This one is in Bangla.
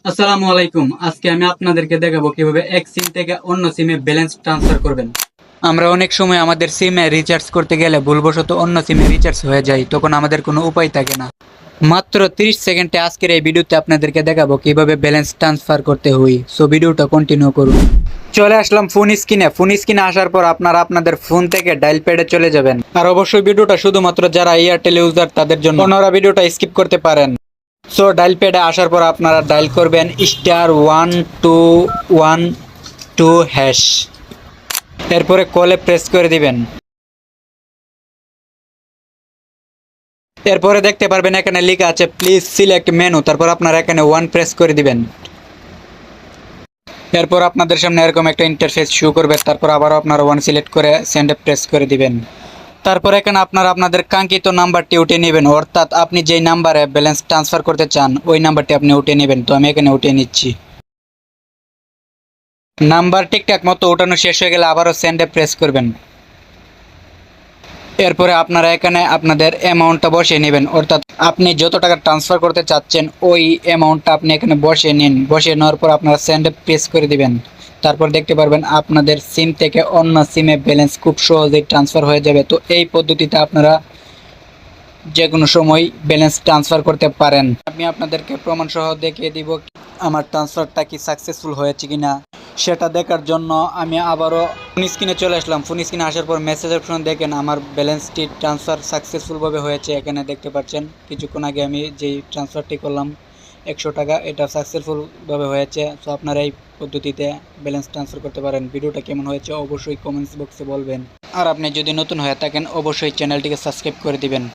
আসসালামু আলাইকুম। আজকে আমি আপনাদেরকে দেখাবো কিভাবে এক সিম থেকে অন্য সিমে ব্যালেন্স ট্রান্সফার করবেন। আমরা অনেক সময় আমাদের সিমে রিচার্জ করতে গেলে ভুলবশত অন্য সিমে রিচার্জ হয়ে যায়, তখন আমাদের কোনো উপায় থাকে না। মাত্র 30 সেকেন্ডে আজকের এই ভিডিওতে আপনাদেরকে দেখাবো কিভাবে ব্যালেন্স ট্রান্সফার করতে হয়। সো ভিডিওটা কন্টিনিউ করুন। চলে আসলাম ফোন স্ক্রিনে আসার পর আপনারা আপনাদের ফোন থেকে ডায়াল প্যাডে চলে যাবেন। আর অবশ্যই ভিডিওটা শুধুমাত্র যারা এয়ারটেল ইউজার তাদের জন্য, অন্যরা ভিডিওটা স্কিপ করতে পারেন। সো ডায়াল প্যাডে আসার পর আপনারা ডায়াল করবেন *1212#। এরপরে কলে প্রেস করে দিবেন। এরপরে দেখতে পারবেন এখানে লেখা আছে প্লিজ সিলেক্ট মেনু, তারপর আপনারা এখানে 1 প্রেস করে দিবেন। এরপর আপনাদের সামনে এরকম একটা ইন্টারফেস শো করবে, তারপর আবারও আপনারা 1 সিলেক্ট করে সেন্ডে প্রেস করে দিবেন। তারপর এখানে আপনারা আপনাদের কাঙ্ক্ষিত নাম্বারটি উঠিয়ে নেবেন, অর্থাৎ আপনি যেই নাম্বারে ব্যালেন্স ট্রান্সফার করতে চান ওই নাম্বারটি আপনি উঠিয়ে নেবেন। তো আমি এখানে উঠিয়ে নিচ্ছি। নাম্বার ঠিকঠাক মতো ওঠানো শেষ হয়ে গেলে আবারও সেন্ডে প্রেস করবেন। এরপরে আপনারা এখানে আপনাদের অ্যামাউন্টটা বসিয়ে নেবেন, অর্থাৎ আপনি যত টাকা ট্রান্সফার করতে চাচ্ছেন ওই অ্যামাউন্টটা আপনি এখানে বসিয়ে নিন। বসিয়ে নেওয়ার পর আপনারা সেন্ডে প্রেস করে দিবেন। তারপর দেখতে পারবেন আপনাদের সিম থেকে অন্য সিমে ব্যালেন্স খুব সহজেই ট্রান্সফার হয়ে যাবে। তো এই পদ্ধতিতে আপনারা যে কোনো সময় ব্যালেন্স ট্রান্সফার করতে পারেন। আমি আপনাদেরকে প্রমাণ সহ দেখিয়ে দিব আমার ট্রান্সফারটা কি সাকসেসফুল হয়েছে কিনা। সেটা দেখার জন্য আমি আবারও ফোন স্ক্রিনে চলে আসলাম। ফোন স্ক্রিনে আসার পর মেসেজ অপশন দেখেন আমার ব্যালেন্সটি ট্রান্সফার সাকসেসফুলভাবে হয়েছে। এখানে দেখতে পাচ্ছেন কিছুক্ষণ আগে আমি যেই ট্রান্সফারটি করলাম 100 টাকা, এটা সাকসেসফুলভাবে হয়েছে। সো আপনারা এই পদ্ধতিতে ব্যালেন্স ট্রান্সফার করতে পারেন। ভিডিওটা কেমন হয়েছে অবশ্যই কমেন্টস বক্সে বলবেন। আর আপনি যদি নতুন হয়ে থাকেন অবশ্যই চ্যানেলটিকে সাবস্ক্রাইব করে দিবেন।